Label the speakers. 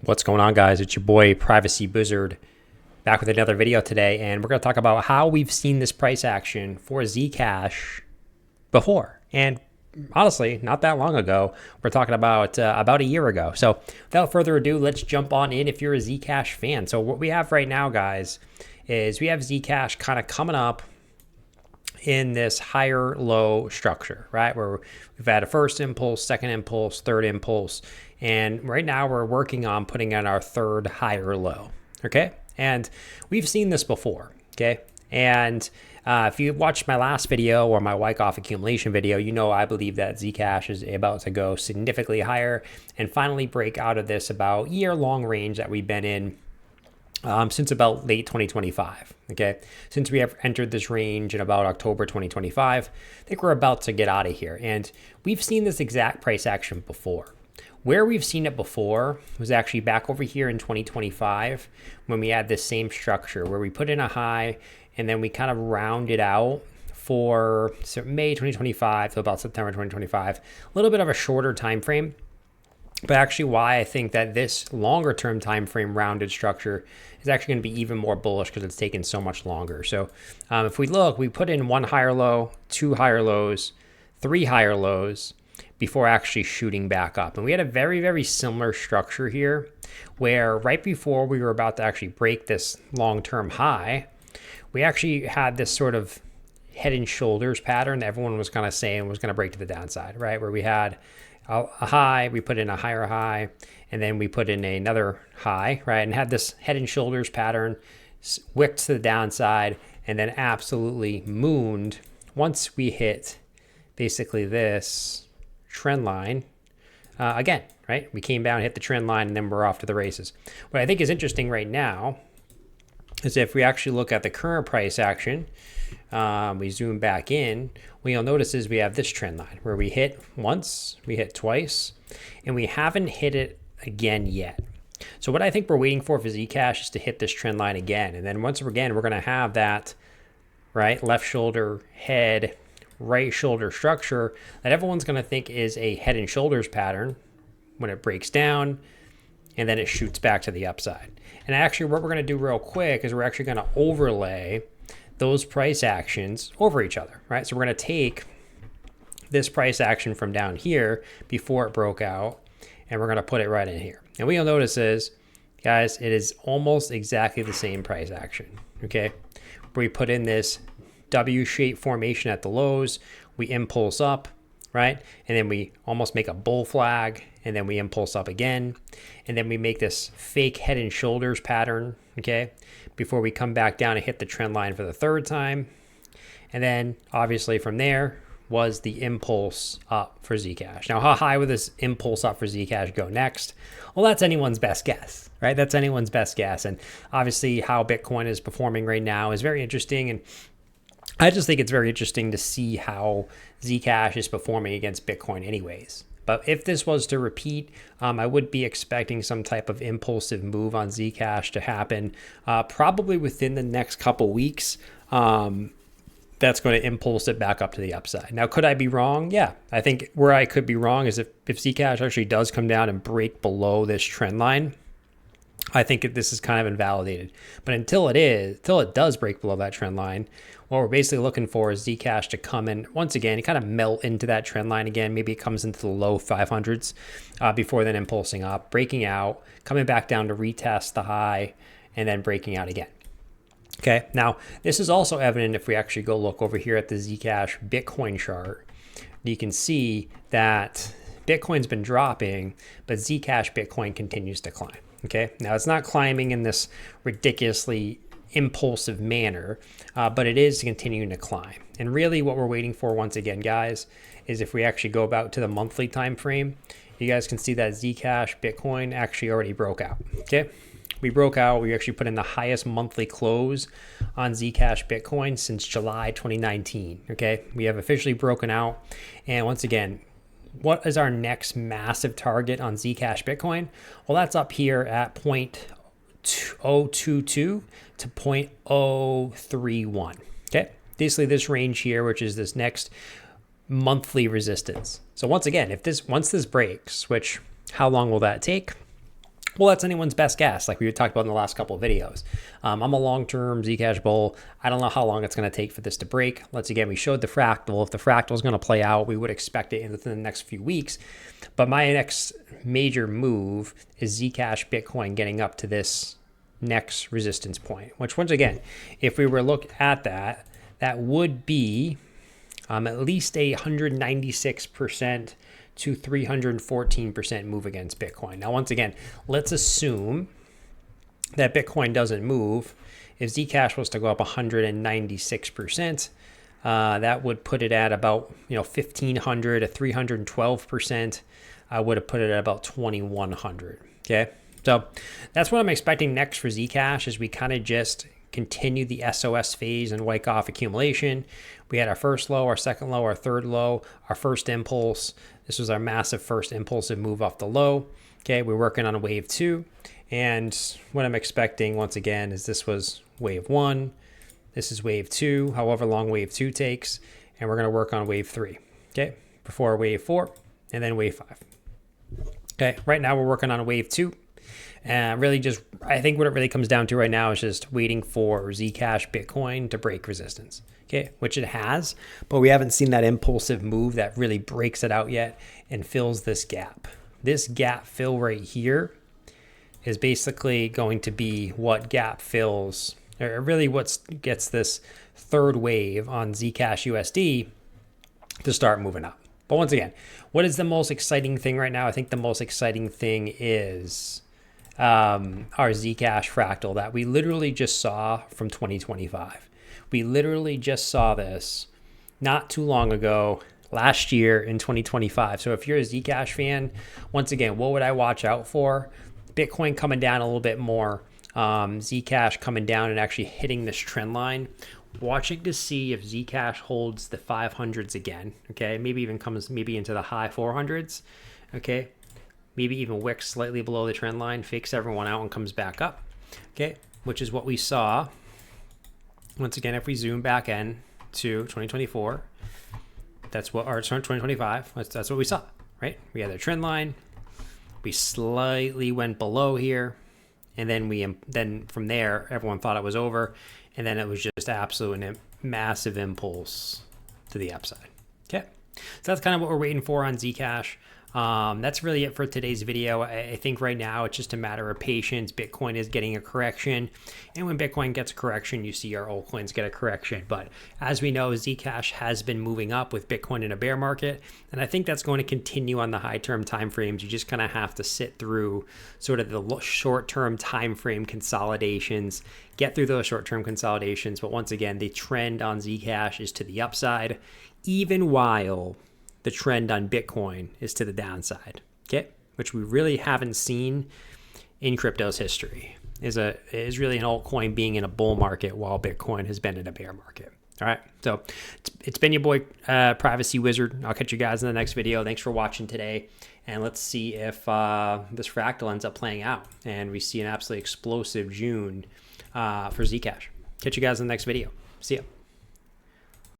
Speaker 1: What's going on, guys? It's your boy Privacy Buzzard back with another video today, and we're going to talk about how we've seen this price action for Zcash before. And honestly, not that long ago. We're talking about a year ago. So without further ado, let's jump on in if you're a Zcash fan. So what we have right now, guys, is we have Zcash kind of coming up in this higher low structure, right? Where we've had a first impulse, second impulse, third impulse. And right now we're working on putting in our third higher low. Okay. And we've seen this before. Okay. And if you watched my last video or my Wyckoff accumulation video, you know I believe that Zcash is about to go significantly higher and finally break out of this about year-long range that we've been in since about late 2025. Okay, since we have entered this range in about October 2025, I think we're about to get out of here. And we've seen this exact price action before. Where we've seen it before was actually back over here in 2025 when we had this same structure where we put in a high and then we kind of rounded out for May 2025 to about September 2025, a little bit of a shorter time frame. But actually why I think that this longer term time frame rounded structure is actually going to be even more bullish because it's taken so much longer. So if we look, we put in one higher low, two higher lows, three higher lows before actually shooting back up. And we had a very, very similar structure here where right before we were about to actually break this long-term high, we actually had this sort of head and shoulders pattern that everyone was kind of saying was going to break to the downside, right? Where we had a high, we put in a higher high, and then we put in another high, right? And had this head and shoulders pattern, wicked to the downside, and then absolutely mooned once we hit basically this trend line again, right? We came down, hit the trend line, and then we're off to the races. What I think is interesting right now is if we actually look at the current price action, we zoom back in, what you'll notice is we have this trend line where we hit once, we hit twice, and we haven't hit it again yet. So what I think we're waiting for Zcash is to hit this trend line again. And then once again, we're going to have that, right, left shoulder, head, right shoulder structure that everyone's going to think is a head and shoulders pattern when it breaks down, and then it shoots back to the upside. And actually what we're going to do real quick is we're actually going to overlay those price actions over each other, right? So we're going to take this price action from down here before it broke out, and we're going to put it right in here. And what you'll notice is, guys, it is almost exactly the same price action, okay? We put in this W-shaped formation at the lows, we impulse up, right? And then we almost make a bull flag, and then we impulse up again. And then we make this fake head and shoulders pattern, okay? Before we come back down and hit the trend line for the third time. And then obviously from there was the impulse up for Zcash. Now, how high will this impulse up for Zcash go next? Well, that's anyone's best guess, right? That's anyone's best guess. And obviously how Bitcoin is performing right now is very interesting. And I just think it's very interesting to see how Zcash is performing against Bitcoin anyways. But if this was to repeat, I would be expecting some type of impulsive move on Zcash to happen probably within the next couple weeks. That's going to impulse it back up to the upside. Now, could I be wrong? Yeah, I think where I could be wrong is if Zcash actually does come down and break below this trend line, I think this is kind of invalidated. But until it does break below that trend line, what we're basically looking for is Zcash to come in once again and kind of melt into that trend line again. Maybe it comes into the low 500s before then impulsing up, breaking out, coming back down to retest the high, and then breaking out again. Okay, now this is also evident if we actually go look over here at the Zcash Bitcoin chart. You can see that Bitcoin's been dropping, but Zcash Bitcoin continues to climb. Okay, now it's not climbing in this ridiculously impulsive manner, but it is continuing to climb. And really what we're waiting for once again, guys, is if we actually go about to the monthly time frame, you guys can see that Zcash Bitcoin actually already broke out. Okay, we broke out. We actually put in the highest monthly close on Zcash Bitcoin since July 2019. Okay, we have officially broken out. And once again, what is our next massive target on Zcash Bitcoin? Well, that's up here at 0.022 to 0.031. Okay, basically this range here, which is this next monthly resistance. So once again, once this breaks, which how long will that take? Well, that's anyone's best guess, like we talked about in the last couple of videos. I'm a long-term Zcash bull. I don't know how long it's going to take for this to break. We showed the fractal. If the fractal is going to play out, we would expect it within the next few weeks. But my next major move is Zcash Bitcoin getting up to this next resistance point, which once again, if we were to look at that, that would be at least a 196% to 314% move against Bitcoin. Now, once again, let's assume that Bitcoin doesn't move. If Zcash was to go up 196%, that would put it at about 1,500 to 312%. I would have put it at about 2,100. Okay, so that's what I'm expecting next for Zcash, is we kind of just continue the SOS phase and wake off accumulation. We had our first low, our second low, our third low, our first impulse. This was our massive first impulsive move off the low. Okay, we're working on a wave 2. And what I'm expecting, once again, is this was wave 1. This is wave 2, however long wave 2 takes. And we're going to work on wave 3. Okay, before wave 4 and then wave 5. Okay, right now we're working on a wave 2. And really just, I think what it really comes down to right now is just waiting for Zcash Bitcoin to break resistance. Okay, which it has, but we haven't seen that impulsive move that really breaks it out yet and fills this gap. This gap fill right here is basically going to be what gap fills, or really what gets this third wave on Zcash USD to start moving up. But once again, what is the most exciting thing right now? I think the most exciting thing is our Zcash fractal that we literally just saw from 2025. We literally just saw this not too long ago, last year in 2025. So if you're a Zcash fan, once again, what would I watch out for? Bitcoin coming down a little bit more, Zcash coming down and actually hitting this trend line. Watching to see if Zcash holds the 500s again, okay? Maybe even comes into the high 400s, okay? Maybe even wicks slightly below the trend line, fakes everyone out and comes back up, okay? Which is what we saw. Once again, if we zoom back in to 2024, that's what, or 2025, that's what we saw, right? We had the trend line, we slightly went below here, and then from there, everyone thought it was over, and then it was just absolute massive impulse to the upside. Okay, so that's kind of what we're waiting for on Zcash. That's really it for today's video. I think right now it's just a matter of patience. Bitcoin is getting a correction, and when Bitcoin gets a correction, you see our altcoins get a correction. But as we know, Zcash has been moving up with Bitcoin in a bear market, and I think that's going to continue on the high-term time frames. You just kind of have to sit through sort of the short-term time frame consolidations, get through those short-term consolidations. But once again, the trend on Zcash is to the upside, even while the trend on Bitcoin is to the downside, okay? Which we really haven't seen in crypto's history. Is really an altcoin being in a bull market while Bitcoin has been in a bear market. All right, so it's been your boy Privacy Wizard. I'll catch you guys in the next video. Thanks for watching today, and let's see if this fractal ends up playing out and we see an absolutely explosive June for Zcash. Catch you guys in the next video. See ya.